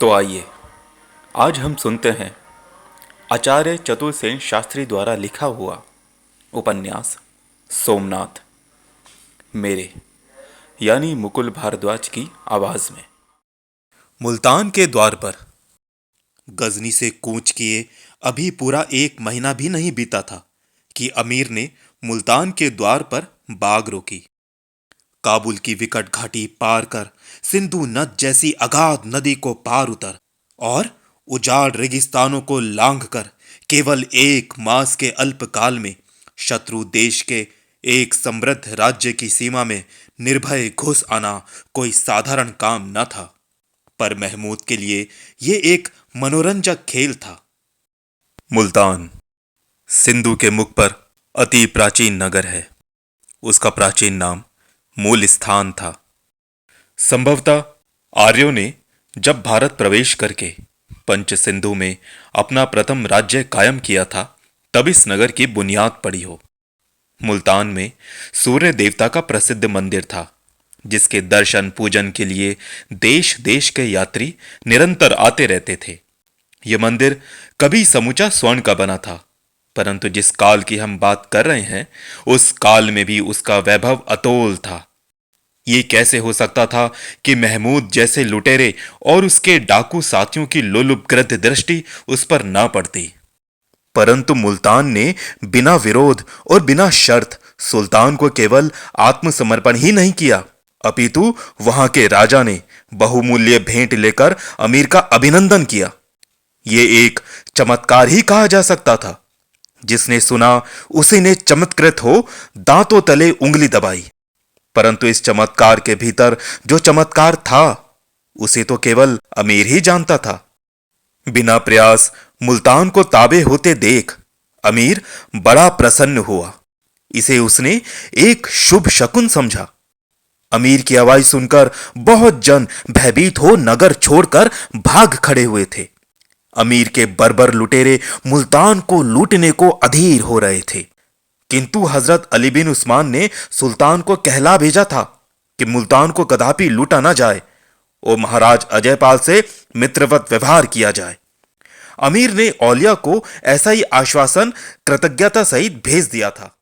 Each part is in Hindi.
तो आइए आज हम सुनते हैं आचार्य चतुर्सेन शास्त्री द्वारा लिखा हुआ उपन्यास सोमनाथ मेरे यानी मुकुल भारद्वाज की आवाज में। मुल्तान के द्वार पर गजनी से कूच किए अभी पूरा 1 महीना भी नहीं बीता था कि अमीर ने मुल्तान के द्वार पर बाग रोकी। काबुल की विकट घाटी पार कर सिंधु नद जैसी अगाध नदी को पार उतर और उजाड़ रेगिस्तानों को लांघ कर केवल 1 मास के अल्पकाल में शत्रु देश के एक समृद्ध राज्य की सीमा में निर्भय घुस आना कोई साधारण काम न था। पर महमूद के लिए यह एक मनोरंजक खेल था। मुल्तान सिंधु के मुख पर अति प्राचीन नगर है। उसका प्राचीन नाम मूल स्थान था। संभवतः आर्यों ने जब भारत प्रवेश करके पंच सिंधु में अपना प्रथम राज्य कायम किया था तब इस नगर की बुनियाद पड़ी हो। मुल्तान में सूर्य देवता का प्रसिद्ध मंदिर था जिसके दर्शन पूजन के लिए देश देश के यात्री निरंतर आते रहते थे। यह मंदिर कभी समूचा स्वर्ण का बना था, परंतु जिस काल की हम बात कर रहे हैं उस काल में भी उसका वैभव अतोल था। ये कैसे हो सकता था कि महमूद जैसे लुटेरे और उसके डाकू साथियों की लोलुपग्रद्ध दृष्टि उस पर ना पड़ती। परंतु मुल्तान ने बिना विरोध और बिना शर्त सुल्तान को केवल आत्मसमर्पण ही नहीं किया, अपितु वहां के राजा ने बहुमूल्य भेंट लेकर अमीर का अभिनंदन किया। यह एक चमत्कार ही कहा जा सकता था। जिसने सुना उसी ने चमत्कृत हो दांतों तले उंगली दबाई। परंतु इस चमत्कार के भीतर जो चमत्कार था उसे तो केवल अमीर ही जानता था। बिना प्रयास मुल्तान को ताबे होते देख अमीर बड़ा प्रसन्न हुआ। इसे उसने एक शुभ शकुन समझा। अमीर की आवाज सुनकर बहुत जन भयभीत हो नगर छोड़कर भाग खड़े हुए थे। अमीर के बर्बर लुटेरे मुल्तान को लूटने को अधीर हो रहे थे, किंतु हजरत अली बिन उस्मान ने सुल्तान को कहला भेजा था कि मुल्तान को कदापि लूटा ना जाए और महाराज अजयपाल से मित्रवत व्यवहार किया जाए। अमीर ने औलिया को ऐसा ही आश्वासन कृतज्ञता सहित भेज दिया था।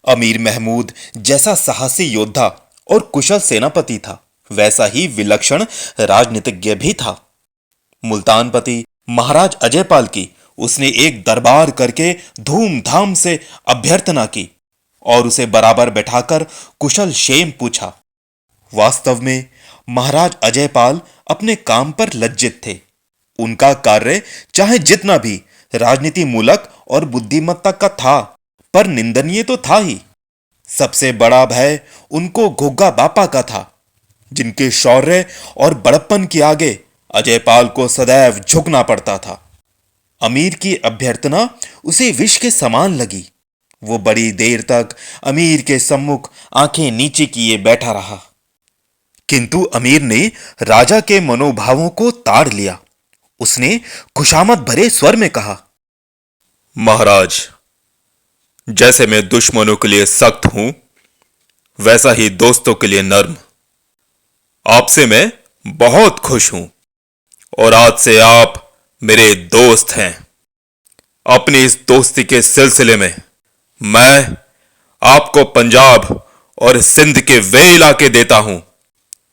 अमीर महमूद जैसा साहसी योद्धा और कुशल सेनापति था वैसा ही विलक्षण राजनीतिज्ञ भी था। मुल्तानपति महाराज अजयपाल की उसने एक दरबार करके धूमधाम से अभ्यर्थना की और उसे बराबर बैठाकर कुशल क्षेम पूछा। वास्तव में महाराज अजयपाल अपने काम पर लज्जित थे। उनका कार्य चाहे जितना भी राजनीति मूलक और बुद्धिमत्ता का था पर निंदनीय तो था ही। सबसे बड़ा भय उनको घुग्गा बापा का था, जिनके शौर्य और बड़प्पन के आगे अजयपाल को सदैव झुकना पड़ता था। अमीर की अभ्यर्थना उसे विष के समान लगी। वो बड़ी देर तक अमीर के सम्मुख आंखें नीचे किए बैठा रहा, किंतु अमीर ने राजा के मनोभावों को ताड़ लिया। उसने खुशामद भरे स्वर में कहा, महाराज, जैसे मैं दुश्मनों के लिए सख्त हूं वैसा ही दोस्तों के लिए नर्म। आपसे मैं बहुत खुश हूं और आज से आप मेरे दोस्त हैं। अपनी इस दोस्ती के सिलसिले में मैं आपको पंजाब और सिंध के वे इलाके देता हूं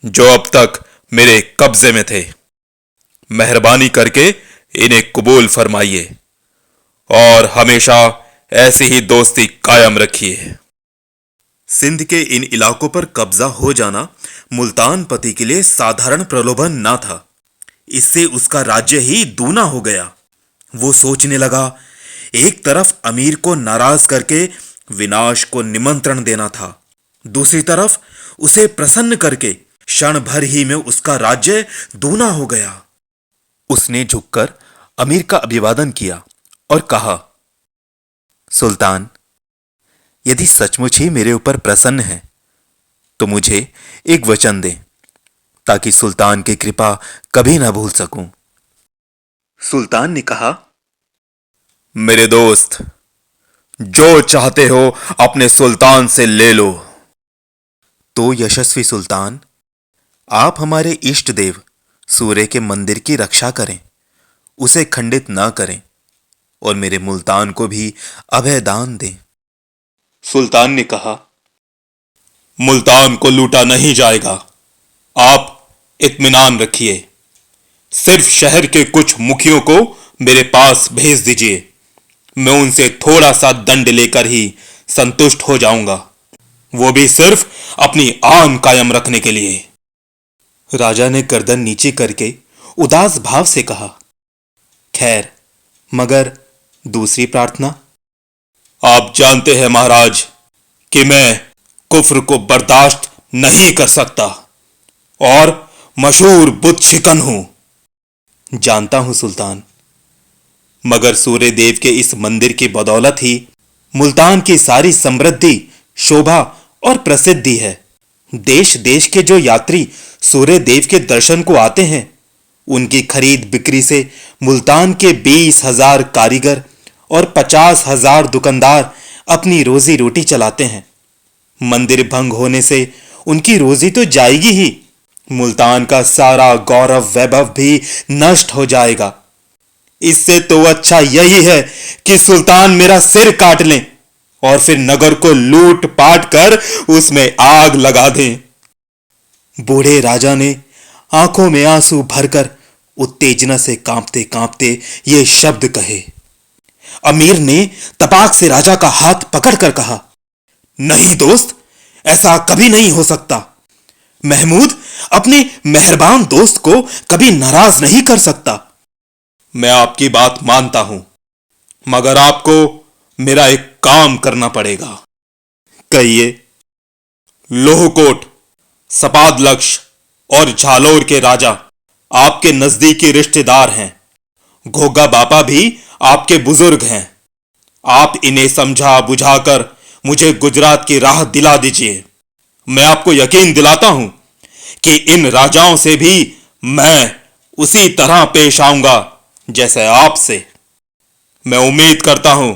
जो अब तक मेरे कब्जे में थे। मेहरबानी करके इन्हें कबूल फरमाइए और हमेशा ऐसी ही दोस्ती कायम रखिए। सिंध के इन इलाकों पर कब्जा हो जाना मुल्तान पति के लिए साधारण प्रलोभन ना था। इससे उसका राज्य ही दूना हो गया। वो सोचने लगा, एक तरफ अमीर को नाराज करके विनाश को निमंत्रण देना था, दूसरी तरफ उसे प्रसन्न करके क्षण भर ही में उसका राज्य दूना हो गया। उसने झुककर अमीर का अभिवादन किया और कहा, सुल्तान, यदि सचमुच ही मेरे ऊपर प्रसन्न है तो मुझे एक वचन दें ताकि सुल्तान की कृपा कभी ना भूल सकूं। सुल्तान ने कहा, मेरे दोस्त, जो चाहते हो अपने सुल्तान से ले लो। तो यशस्वी सुल्तान, आप हमारे इष्ट देव सूर्य के मंदिर की रक्षा करें, उसे खंडित न करें और मेरे मुल्तान को भी अभय दान दें। सुल्तान ने कहा, मुल्तान को लूटा नहीं जाएगा, आप इत्मीनान रखिए। सिर्फ शहर के कुछ मुखियों को मेरे पास भेज दीजिए, मैं उनसे थोड़ा सा दंड लेकर ही संतुष्ट हो जाऊंगा, वो भी सिर्फ अपनी आन कायम रखने के लिए। राजा ने गर्दन नीचे करके उदास भाव से कहा, खैर, मगर दूसरी प्रार्थना? आप जानते हैं महाराज कि मैं कुफ्र को बर्दाश्त नहीं कर सकता और मशहूर बुत शिकन हूं। जानता हूं सुल्तान, मगर सूर्य देव के इस मंदिर की बदौलत ही मुल्तान की सारी समृद्धि, शोभा और प्रसिद्धि है। देश देश के जो यात्री सूर्य देव के दर्शन को आते हैं, उनकी खरीद बिक्री से मुल्तान के 20,000 कारीगर और 50,000 दुकानदार अपनी रोजी रोटी चलाते हैं। मंदिर भंग होने से उनकी रोजी तो जाएगी ही, मुल्तान का सारा गौरव वैभव भी नष्ट हो जाएगा। इससे तो अच्छा यही है कि सुल्तान मेरा सिर काट लें और फिर नगर को लूट पाट कर उसमें आग लगा दें। बूढ़े राजा ने आंखों में आंसू भरकर उत्तेजना से कांपते कांपते ये शब्द कहे। अमीर ने तपाक से राजा का हाथ पकड़कर कहा, नहीं दोस्त, ऐसा कभी नहीं हो सकता। महमूद अपने मेहरबान दोस्त को कभी नाराज नहीं कर सकता। मैं आपकी बात मानता हूं, मगर आपको मेरा एक काम करना पड़ेगा। कहिए। लोहकोट, सपादलक्ष और झालोर के राजा आपके नजदीकी रिश्तेदार हैं। घोगा बापा भी आपके बुजुर्ग हैं। आप इन्हें समझा बुझाकर मुझे गुजरात की राह दिला दीजिए। मैं आपको यकीन दिलाता हूं कि इन राजाओं से भी मैं उसी तरह पेश आऊंगा जैसे आपसे। मैं उम्मीद करता हूं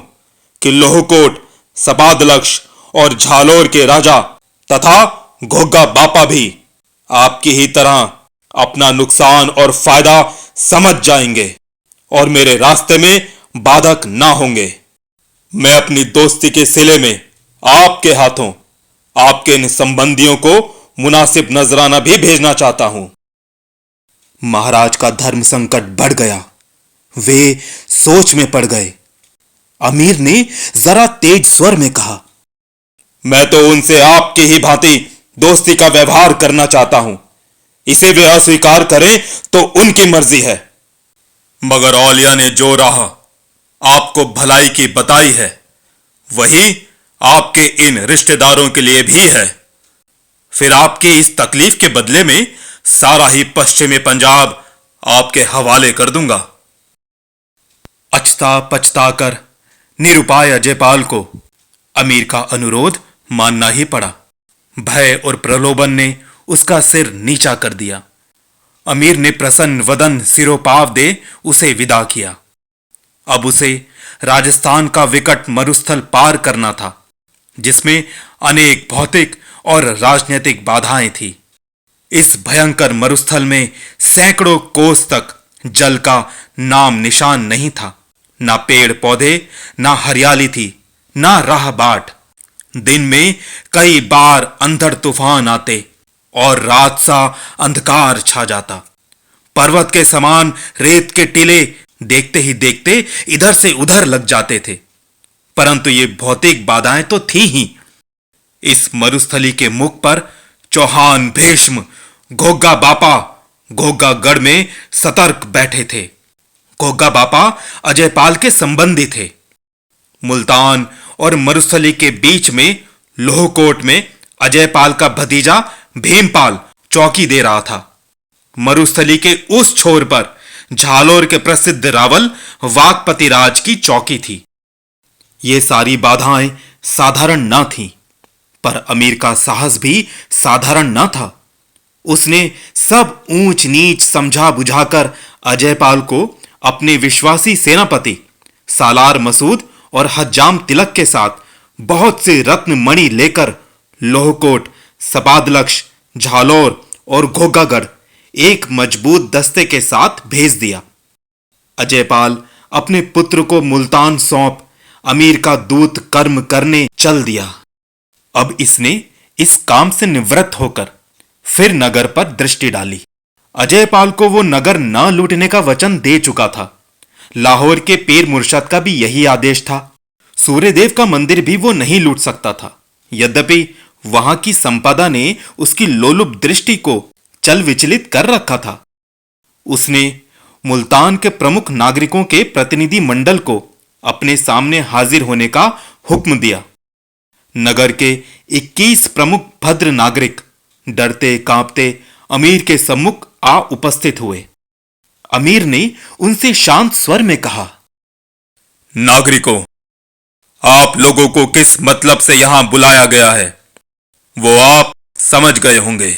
कि लोहकोट, सपादलक्ष और झालोर के राजा तथा घोगा बापा भी आपकी ही तरह अपना नुकसान और फायदा समझ जाएंगे और मेरे रास्ते में बाधक ना होंगे। मैं अपनी दोस्ती के सिले में आपके हाथों आपके इन संबंधियों को मुनासिब नजराना भी भेजना चाहता हूं। महाराज का धर्म संकट बढ़ गया। वे सोच में पड़ गए। अमीर ने जरा तेज स्वर में कहा, मैं तो उनसे आपकी ही भांति दोस्ती का व्यवहार करना चाहता हूं। इसे वे अस्वीकार करें तो उनकी मर्जी है, मगर औलिया ने जो राह आपको भलाई की बताई है, वही आपके इन रिश्तेदारों के लिए भी है। फिर आपकी इस तकलीफ के बदले में सारा ही पश्चिमी पंजाब आपके हवाले कर दूंगा। अचता पछता कर निरुपाय अजयपाल को अमीर का अनुरोध मानना ही पड़ा। भय और प्रलोभन ने उसका सिर नीचा कर दिया। अमीर ने प्रसन्न वदन सिरोपाव दे उसे विदा किया। अब उसे राजस्थान का विकट मरुस्थल पार करना था, जिसमें अनेक भौतिक और राजनीतिक बाधाएं थी। इस भयंकर मरुस्थल में सैकड़ों कोस तक जल का नाम निशान नहीं था। ना पेड़ पौधे, ना हरियाली थी, ना राह बाट। दिन में कई बार अंधड़ तूफान आते और रात सा अंधकार छा जाता। पर्वत के समान रेत के टीले देखते ही देखते इधर से उधर लग जाते थे, परंतु ये भौतिक बाधाएं तो थी ही। इस मरुस्थली के मुख पर चौहान भीष्म घोगा बापा घोगागढ़ में सतर्क बैठे थे। घोगा बापा अजयपाल के संबंधी थे। मुल्तान और मरुस्थली के बीच में लोहकोट में अजयपाल का भतीजा भीमपाल चौकी दे रहा था। मरुस्थली के उस छोर पर झालोर के प्रसिद्ध रावल वाकपति राज की चौकी थी। ये सारी बाधाएं साधारण न थीं, पर अमीर का साहस भी साधारण न था। उसने सब ऊंच नीच समझा बुझाकर अजयपाल को अपने विश्वासी सेनापति सालार मसूद और हज्जाम तिलक के साथ बहुत से रत्न मणि लेकर लोहकोट, सपादलक्ष, झालोर और घोगागढ़ एक मजबूत दस्ते के साथ भेज दिया। अजयपाल अपने पुत्र को मुल्तान सौंप अमीर का दूत कर्म करने चल दिया। अब इसने इस काम से निवृत्त होकर फिर नगर पर दृष्टि डाली। अजयपाल को वो नगर न लूटने का वचन दे चुका था। लाहौर के पीर मुर्शद का भी यही आदेश था। सूर्यदेव का मंदिर भी वो नहीं लूट सकता था। यद्यपि वहां की संपदा ने उसकी लोलुप दृष्टि को चल विचलित कर रखा था। उसने मुल्तान के प्रमुख नागरिकों के प्रतिनिधि मंडल को अपने सामने हाजिर होने का हुक्म दिया। नगर के 21 प्रमुख भद्र नागरिक डरते कांपते अमीर के सम्मुख आ उपस्थित हुए। अमीर ने उनसे शांत स्वर में कहा, नागरिकों, आप लोगों को किस मतलब से यहां बुलाया गया है वो आप समझ गए होंगे।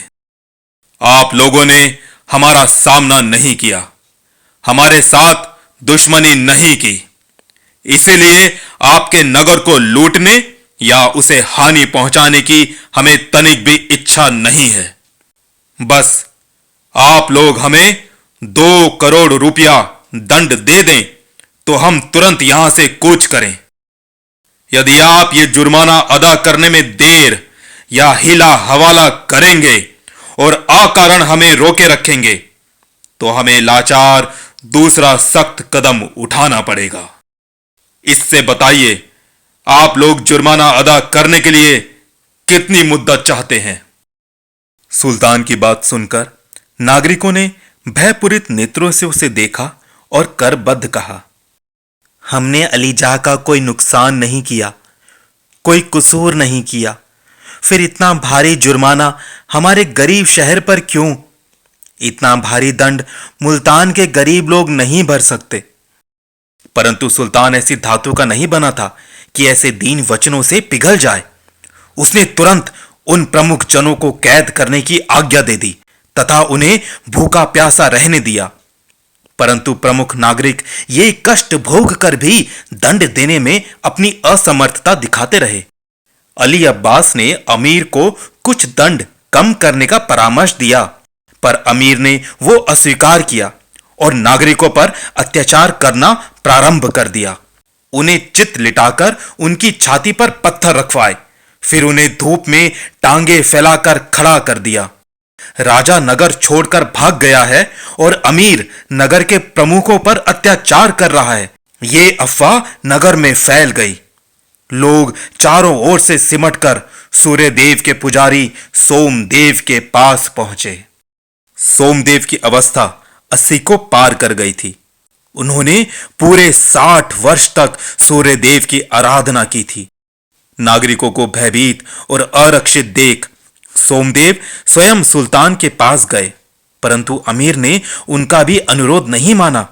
आप लोगों ने हमारा सामना नहीं किया, हमारे साथ दुश्मनी नहीं की, इसीलिए आपके नगर को लूटने या उसे हानि पहुंचाने की हमें तनिक भी इच्छा नहीं है। बस आप लोग हमें 2 करोड़ रुपया दंड दे दें तो हम तुरंत यहां से कूच करें। यदि आप ये जुर्माना अदा करने में देर या हिला हवाला करेंगे और अकारण हमें रोके रखेंगे तो हमें लाचार दूसरा सख्त कदम उठाना पड़ेगा। इससे बताइए, आप लोग जुर्माना अदा करने के लिए कितनी मुद्दत चाहते हैं? सुल्तान की बात सुनकर नागरिकों ने भयपूरित नेत्रों से उसे देखा और करबद्ध कहा, हमने अलीजाह का कोई नुकसान नहीं किया, कोई कसूर नहीं किया, फिर इतना भारी जुर्माना हमारे गरीब शहर पर क्यों? इतना भारी दंड मुल्तान के गरीब लोग नहीं भर सकते। परंतु सुल्तान ऐसी धातु का नहीं बना था कि ऐसे दीन वचनों से पिघल जाए। उसने तुरंत उन प्रमुख जनों को कैद करने की आज्ञा दे दी तथा उन्हें भूखा प्यासा रहने दिया। परंतु प्रमुख नागरिक ये कष्ट भोग कर भी दंड देने में अपनी असमर्थता दिखाते रहे। अली अब्बास ने अमीर को कुछ दंड कम करने का परामर्श दिया, पर अमीर ने वो अस्वीकार किया और नागरिकों पर अत्याचार करना प्रारंभ कर दिया। उन्हें चित लिटाकर उनकी छाती पर पत्थर रखवाए, फिर उन्हें धूप में टांगे फैलाकर खड़ा कर दिया। राजा नगर छोड़कर भाग गया है और अमीर नगर के प्रमुखों पर अत्याचार कर रहा है, ये अफवाह नगर में फैल गई। लोग चारों ओर से सिमटकर सूर्यदेव के पुजारी सोमदेव के पास पहुंचे। सोमदेव की अवस्था 80 को पार कर गई थी। उन्होंने पूरे 60 वर्ष तक सूर्यदेव की आराधना की थी। नागरिकों को भयभीत और अरक्षित देख सोमदेव स्वयं सुल्तान के पास गए, परंतु अमीर ने उनका भी अनुरोध नहीं माना।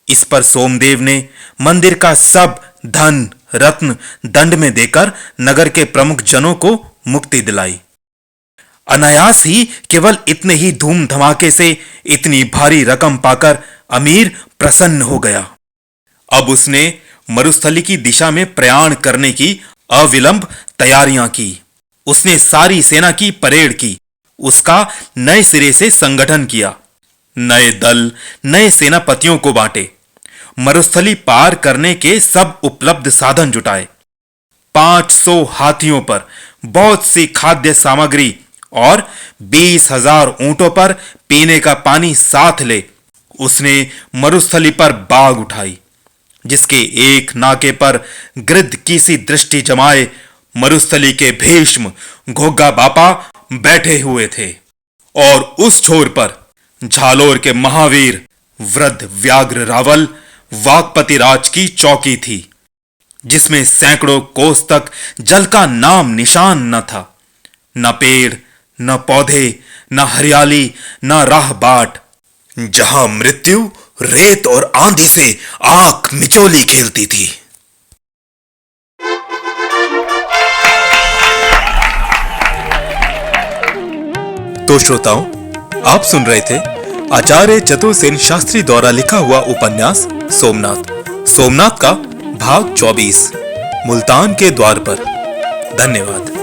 इस पर सोमदेव ने मंदिर का सब धन रत्न दंड में देकर नगर के प्रमुख जनों को मुक्ति दिलाई। अनायास ही केवल इतने ही धूम धमाके से इतनी भारी रकम पाकर अमीर प्रसन्न हो गया। अब उसने मरुस्थली की दिशा में प्रयाण करने की अविलंब तैयारियां की। उसने सारी सेना की परेड की, उसका नए सिरे से संगठन किया, नए दल नए सेनापतियों को बांटे, मरुस्थली पार करने के सब उपलब्ध साधन जुटाए। 500 हाथियों पर बहुत सी खाद्य सामग्री और 20,000 ऊंटों पर पीने का पानी साथ ले उसने मरुस्थली पर बाग उठाई, जिसके एक नाके पर गृध्र की सी दृष्टि जमाए मरुस्थली के भीष्म घोगा बापा बैठे हुए थे और उस छोर पर झालोर के महावीर वृद्ध व्याघ्र रावल वागपति राज की चौकी थी, जिसमें सैकड़ों कोस तक जल का नाम निशान न था। न पेड़ न पौधे न हरियाली न राह बाट, जहां मृत्यु रेत और आंधी से आंख मिचोली खेलती थी। तो श्रोताओं, आप सुन रहे थे आचार्य चतुर्सेन शास्त्री द्वारा लिखा हुआ उपन्यास सोमनाथ का भाग 24 मुल्तान के द्वार पर। धन्यवाद।